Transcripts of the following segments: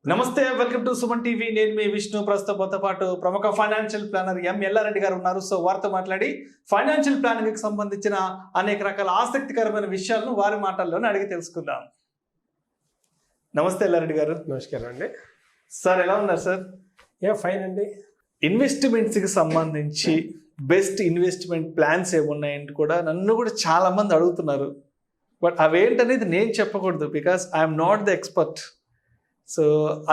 నమస్తే, welcome to Suman TV. నేను మీ విష్ణు. ప్రస్తుతంతో పాటు ప్రముఖ ఫైనాన్షియల్ ప్లానర్ యల్లా రెడ్డి గారు ఉన్నారు. సో వారితో మాట్లాడి ఫైనాన్షియల్ ప్లానింగ్ కి సంబంధించిన అనేక రకాల ఆసక్తికరమైన విషయాలను వారి మాటల్లోనే అడిగి తెలుసుకుందాం. నమస్తే యల్లా రెడ్డి గారు. నమస్కారం అండి సార్, ఎలా ఉన్నారు సార్? ఫైన్ అండి. ఇన్వెస్ట్మెంట్స్ కి సంబంధించి బెస్ట్ ఇన్వెస్ట్మెంట్ ప్లాన్స్ ఏమున్నాయంటే కూడా నన్ను కూడా చాలా మంది అడుగుతున్నారు. బట్ అవేంటనేది నేను చెప్పకూడదు, because I'm not the expert. So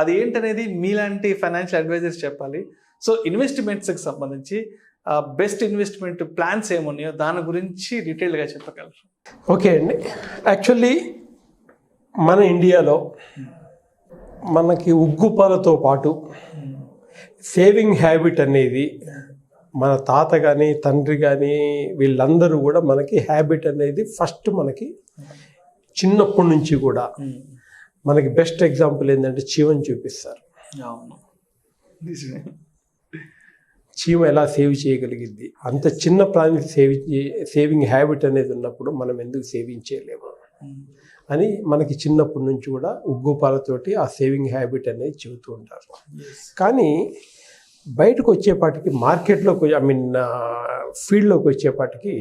అది ఏంటనేది మీలాంటి ఫైనాన్షియల్ అడ్వైజర్స్ చెప్పాలి. సో ఇన్వెస్ట్మెంట్స్కి సంబంధించి బెస్ట్ ఇన్వెస్ట్మెంట్ ప్లాన్స్ ఏమున్నాయో దాని గురించి డీటెయిల్గా చెప్పగలరు? ఓకే అండి. యాక్చువల్లీ మన ఇండియాలో మనకి ఉగ్గుపాలతో పాటు సేవింగ్ హ్యాబిట్ అనేది మన తాత కానీ తండ్రి కానీ వీళ్ళందరూ కూడా మనకి హ్యాబిట్ అనేది ఫస్ట్ మనకి చిన్నప్పటి నుంచి కూడా మనకి బెస్ట్ ఎగ్జాంపుల్ ఏంటంటే చీమని చూపిస్తారు. చీమ ఎలా సేవ్ చేయగలిగింది, అంత చిన్న ప్రాణి సేవింగ్ హ్యాబిట్ అనేది ఉన్నప్పుడు మనం ఎందుకు సేవింగ్ చేయలేము అని మనకి చిన్నప్పటి నుంచి కూడా ఉగ్గుపాలతోటి ఆ సేవింగ్ హ్యాబిట్ అనేది చెబుతూ ఉంటారు. కానీ బయటకు వచ్చేపాటికి మార్కెట్లోకి ఫీల్డ్లోకి వచ్చేపాటికి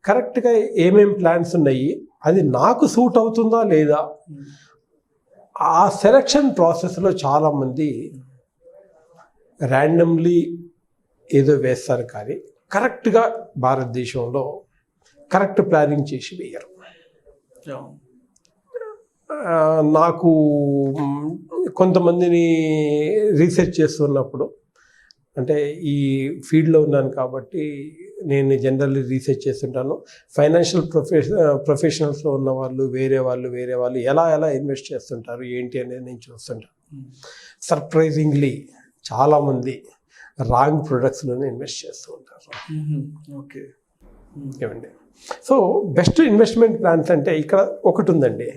కరెక్ట్గా ఏమేం ప్లాన్స్ ఉన్నాయి, అది నాకు సూట్ అవుతుందా లేదా, ఆ సెలక్షన్ ప్రాసెస్లో చాలామంది ర్యాండమ్లీ ఏదో వేస్తారు, కానీ కరెక్ట్గా భారతదేశంలో కరెక్ట్ ప్లానింగ్ చేసి వేయరు. నాకు కొంతమందిని రీసెర్చ్ చేస్తున్నప్పుడు, అంటే ఈ ఫీల్డ్లో ఉన్నాను కాబట్టి నేను జనరల్లీ రీసెర్చ్ చేస్తుంటాను. ఫైనాన్షియల్ ప్రొఫెషనల్స్లో ఉన్న వాళ్ళు వేరే వాళ్ళు ఎలా ఇన్వెస్ట్ చేస్తుంటారు ఏంటి అనేది నేను చూస్తుంటాను. సర్ప్రైజింగ్లీ చాలామంది రాంగ్ ప్రొడక్ట్స్లోనే ఇన్వెస్ట్ చేస్తూ ఉంటారు. ఓకే, ఏమండి. సో బెస్ట్ ఇన్వెస్ట్మెంట్ ప్లాన్స్ అంటే ఇక్కడ ఒకటి ఉందండి.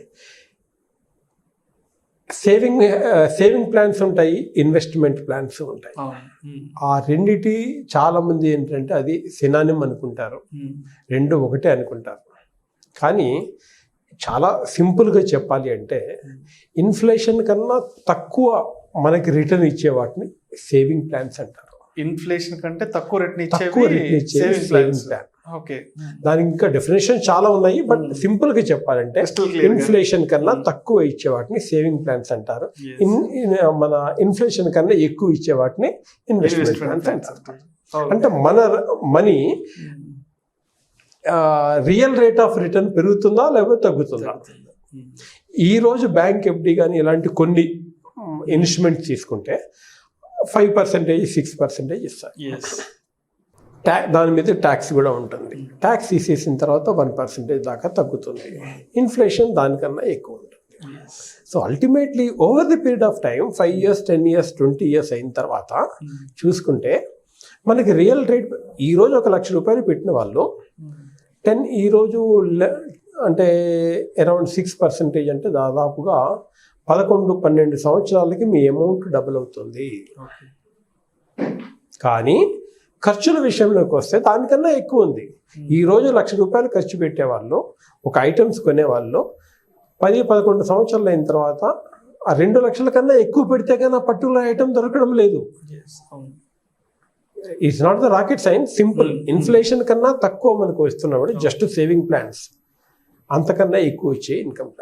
సేవింగ్ ప్లాన్స్ ఉంటాయి, ఇన్వెస్ట్మెంట్ ప్లాన్స్ ఉంటాయి. ఆ రెండిటి చాలామంది ఏంటంటే అది సినానిమ్ అనుకుంటారు, రెండు ఒకటే అనుకుంటారు. కానీ చాలా సింపుల్గా చెప్పాలి అంటే ఇన్ఫ్లేషన్ కన్నా తక్కువ మనకి రిటర్న్ ఇచ్చే వాటిని సేవింగ్ ప్లాన్స్ అంటారు. ఇన్ఫ్లేషన్ కంటే తక్కువ రిటర్న్ ఇచ్చే సేవింగ్ ప్లాన్. ఓకే, దానికి ఇంకా డెఫినేషన్ చాలా ఉన్నాయి, బట్ సింపుల్ గా చెప్పాలంటే ఇన్ఫ్లేషన్ కన్నా తక్కువ ఇచ్చే వాటిని సేవింగ్ ప్లాన్స్ అంటారు. మన ఇన్ఫ్లేషన్ కన్నా ఎక్కువ ఇచ్చే వాటిని ఇన్వెస్ట్మెంట్ ప్లాన్స్ అంటారు. అంటే మన money real rate of return పెరుగుతుందా లేకపోతే తగ్గుతుందా. ఈ రోజు బ్యాంక్ ఎఫ్డి కానీ ఇలాంటి కొన్ని ఇన్స్ట్రుమెంట్స్ తీసుకుంటే 5%, 6% ఇస్తారు. దాని మీద ట్యాక్స్ కూడా ఉంటుంది. ట్యాక్స్ తీసేసిన తర్వాత 1% దాకా తగ్గుతుంది. ఇన్ఫ్లేషన్ దానికన్నా ఎక్కువ ఉంటుంది. So ultimately over the period of time 5 years, 10 years, 20 years అయిన తర్వాత చూసుకుంటే మనకి రియల్ రేట్ ఈరోజు 1 లక్ష రూపాయలు పెట్టిన వాళ్ళు ఈరోజు అంటే అరౌండ్ 6% అంటే దాదాపుగా 11-12 సంవత్సరాలకి మీ అమౌంట్ డబుల్ అవుతుంది. కానీ ఖర్చుల విషయంలోకి వస్తే దానికన్నా ఎక్కువ ఉంది. ఈరోజు 1 లక్ష రూపాయలు ఖర్చు పెట్టేవాళ్ళు, ఒక ఐటమ్స్ కొనేవాళ్ళు 10-11 సంవత్సరాలు అయిన తర్వాత ఆ 2 లక్షల కన్నా ఎక్కువ పెడితే కానీ ఆ పర్టికులర్ ఐటమ్ దొరకడం లేదు. It's not the rocket science, simple. Inflation కన్నా తక్కువ మనకు వస్తున్నప్పుడు జస్ట్ సేవింగ్ ప్లాన్స్, అంతకన్నా ఎక్కువ వచ్చే income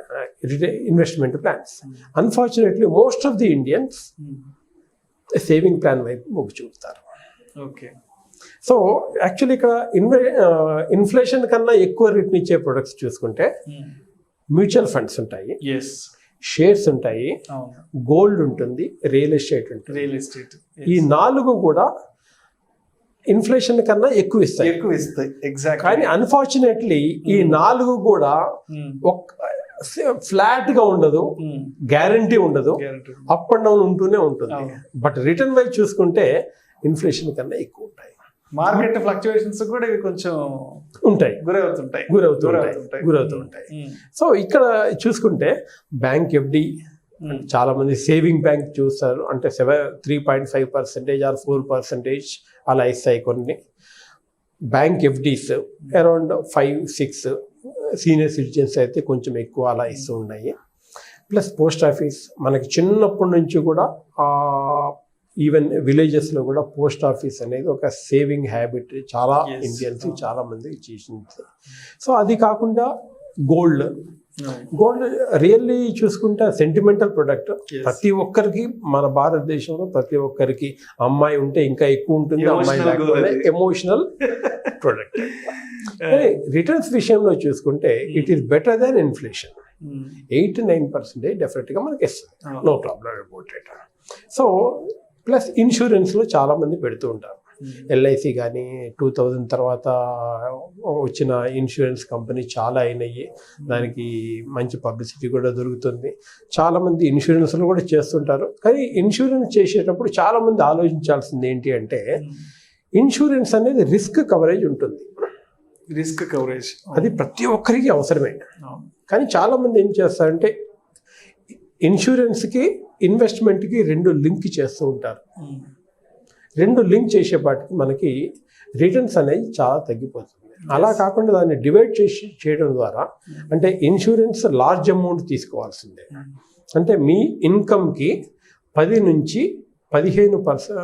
investment plans. Unfortunately most of the Indians saving plan వైపు మొగ్గు చూపుతారు. ఓకే. సో యాక్చువల్లీ ఇక్కడ ఇన్ఫ్లేషన్ కన్నా ఎక్కువ రిటర్న్ ఇచ్చే ప్రొడక్ట్స్ చూసుకుంటే మ్యూచువల్ ఫండ్స్ ఉంటాయి, షేర్స్ ఉంటాయి, గోల్డ్ ఉంటుంది, రియల్ ఎస్టేట్ ఉంటుంది. ఈ 4 కూడా ఇన్ఫ్లేషన్ కన్నా ఎక్కువ ఇస్తాయి. కానీ అన్ఫార్చునేట్లీ ఈ 4 కూడా ఫ్లాట్ గా ఉండదు, గ్యారంటీ ఉండదు, అప్ అండ్ డౌన్ ఉంటూనే ఉంటుంది. బట్ రిటర్న్ వైజ్ చూసుకుంటే ఇన్ఫ్లేషన్ కన్నా ఎక్కువ ఉంటాయి. మార్కెట్ ఫ్లక్చుయేషన్స్ కూడా ఇవి కొంచెం ఉంటాయి, గురవుతూ ఉంటాయి. సో ఇక్కడ చూసుకుంటే బ్యాంక్ ఎఫ్డి చాలా మంది సేవింగ్ బ్యాంక్ చూస్తారు, అంటే 3.5% or 4% అలా ఇస్తాయి కొన్ని. Bank FDs around 5-6, senior citizens అయితే కొంచెం ఎక్కువ అలా ఇస్తూ ఉన్నాయి. ప్లస్ పోస్ట్ ఆఫీస్ మనకి చిన్నప్పటి నుంచి కూడా ఈవెన్ విలేజెస్లో కూడా పోస్ట్ ఆఫీస్ అనేది ఒక సేవింగ్ హ్యాబిట్ చాలా ఇండియన్స్ చాలా మందికి చేసింది. సో అది కాకుండా గోల్డ్ రియల్లీ చూసుకుంటే సెంటిమెంటల్ ప్రొడక్ట్. ప్రతి ఒక్కరికి మన భారతదేశంలో ప్రతి ఒక్కరికి అమ్మాయి ఉంటే ఇంకా ఎక్కువ ఉంటుంది, అమ్మాయి లేకపోతే ఎమోషనల్ ప్రొడక్ట్. రిటర్న్స్ విషయంలో చూసుకుంటే it is better than inflation. 8-9% డెఫినెట్గా మనకి ఇస్తుంది, no problem about it. So plus ఇన్సూరెన్స్లో చాలా మంది పెడుతూ ఉంటారు. ఎల్ఐసి కానీ 2000 తర్వాత వచ్చిన ఇన్సూరెన్స్ కంపెనీ చాలా అయినాయి, దానికి మంచి పబ్లిసిటీ కూడా దొరుకుతుంది. చాలామంది ఇన్సూరెన్స్లు కూడా చేస్తుంటారు. కానీ ఇన్సూరెన్స్ చేసేటప్పుడు చాలామంది ఆలోచించాల్సింది ఏంటి అంటే ఇన్సూరెన్స్ అనేది రిస్క్ కవరేజ్ ఉంటుంది. రిస్క్ కవరేజ్ అది ప్రతి ఒక్కరికి అవసరమే. కానీ చాలామంది ఏం చేస్తారంటే ఇన్సూరెన్స్కి ఇన్వెస్ట్మెంట్కి 2 లింక్ చేస్తూ ఉంటారు. 2 లింక్ చేసేపాటికి మనకి రిటర్న్స్ అనేది చాలా తగ్గిపోతుంది. అలా కాకుండా దాన్ని డివైడ్ చేయడం ద్వారా, అంటే ఇన్సూరెన్స్ లార్జ్ అమౌంట్ తీసుకోవాల్సిందే. అంటే మీ ఇన్కమ్కి 10 నుంచి 15%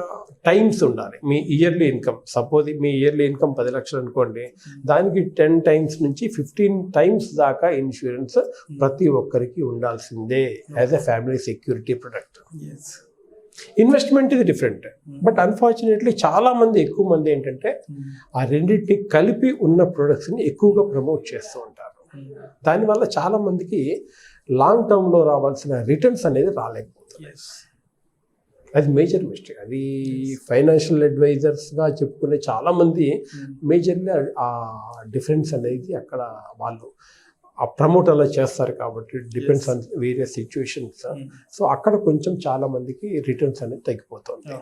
టైమ్స్ ఉండాలి మీ ఇయర్లీ ఇన్కమ్. సపోజ్ మీ ఇయర్లీ ఇన్కమ్ 10 లక్షలు అనుకోండి, దానికి 10 టైమ్స్ నుంచి 15 టైమ్స్ దాకా ఇన్సూరెన్స్ ప్రతి ఒక్కరికి ఉండాల్సిందే as a family security product. Investment ఇది డిఫరెంట్. బట్ అన్ఫార్చునేట్లీ ఎక్కువ మంది ఏంటంటే ఆ రెండింటిని కలిపి ఉన్న ప్రొడక్ట్స్ని ఎక్కువగా ప్రమోట్ చేస్తూ ఉంటారు. దానివల్ల చాలా మందికి లాంగ్ టర్మ్లో రావాల్సిన రిటర్న్స్ అనేది రాలేకపోతుంది. అది మేజర్ మిస్టేక్. అది ఫైనాన్షియల్ అడ్వైజర్స్గా చెప్పుకునే చాలామంది మేజర్గా ఆ డిఫరెన్స్ అనేది అక్కడ వాళ్ళు ఆ ప్రమోట్ అలా చేస్తారు కాబట్టి depends on various situations. So అక్కడ కొంచెం చాలా మందికి రిటర్న్స్ అనేది తగ్గిపోతుంది.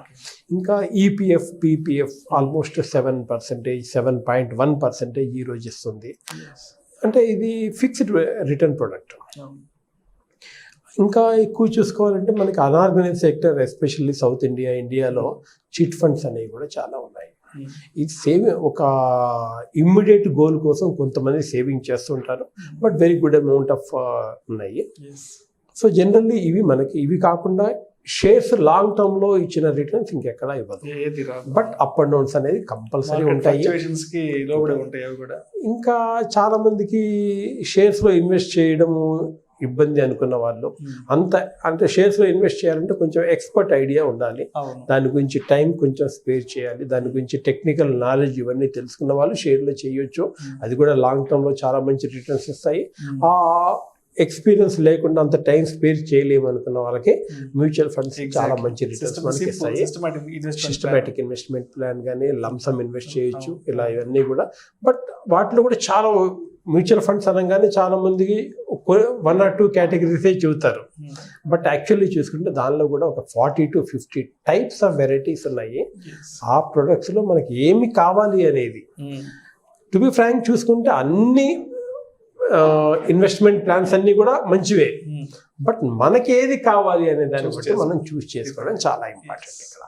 ఇంకా ఈపీఎఫ్ పీపీఎఫ్ ఆల్మోస్ట్ 7%, 7.1% ఈరోజు ఇస్తుంది. అంటే ఇది ఫిక్స్డ్ రిటర్న్ ప్రొడక్ట్. ఇంకా ఎక్కువ చూసుకోవాలంటే మనకి అనార్గనైజ్ సెక్టర్, ఎస్పెషల్లీ సౌత్ ఇండియాలో చిట్ ఫండ్స్ అనేవి కూడా చాలా ఉన్నాయి. ఇది సేవింగ్ ఒక ఇమ్మీడియట్ గోల్ కోసం కొంతమంది సేవింగ్ చేస్తుంటారు, but very good amount of ఉన్నాయి. సో జనరల్లీ ఇవి కాకుండా షేర్స్ లాంగ్ టర్మ్ లో ఇచ్చిన రిటర్న్స్ ఇంకెక్కడా ఇవ్వదు. బట్ అప్ అండ్ డౌన్స్ అనేది కంపల్సరీ ఉంటాయి. ఇంకా చాలా మందికి షేర్స్ లో ఇన్వెస్ట్ చేయడము ఇబ్బంది అనుకున్న వాళ్ళు అంటే షేర్స్లో ఇన్వెస్ట్ చేయాలంటే కొంచెం ఎక్స్పర్ట్ ఐడియా ఉండాలి, దాని గురించి టైం కొంచెం స్పేర్ చేయాలి, దాని గురించి టెక్నికల్ నాలెడ్జ్ ఇవన్నీ తెలుసుకున్న వాళ్ళు షేర్లో చేయొచ్చు. అది కూడా లాంగ్ టర్మ్లో చాలా మంచి రిటర్న్స్ ఇస్తాయి. ఆ ఎక్స్పీరియన్స్ లేకుండా అంత టైం స్పేర్ చేయలేము అనుకున్న వాళ్ళకి మ్యూచువల్ ఫండ్స్ చాలా మంచి రిటర్న్స్ మనకి ఇస్తాయి. సిస్టమేటిక్ ఇన్వెస్ట్మెంట్ ప్లాన్ కానీ లంసమ్ ఇన్వెస్ట్ చేయొచ్చు, ఇలా ఇవన్నీ కూడా. బట్ వాటిలో కూడా చాలా మ్యూచువల్ ఫండ్స్ అనగానే చాలా మందికి 1 or 2 కేటగిరీసే చెబుతారు. బట్ యాక్చువల్లీ చూసుకుంటే దానిలో కూడా ఒక 40 to 50 టైప్స్ ఆఫ్ వెరైటీస్ ఉన్నాయి. ఆ ప్రొడక్ట్స్లో మనకి ఏమి కావాలి అనేది, టు బి ఫ్రాంక్ చూసుకుంటే అన్ని ఇన్వెస్ట్మెంట్ ప్లాన్స్ అన్నీ కూడా మంచివే. బట్ మనకి ఏది కావాలి అనే దాన్ని బట్టి మనం చూస్ చేసుకోవడం చాలా ఇంపార్టెంట్ ఇక్కడ.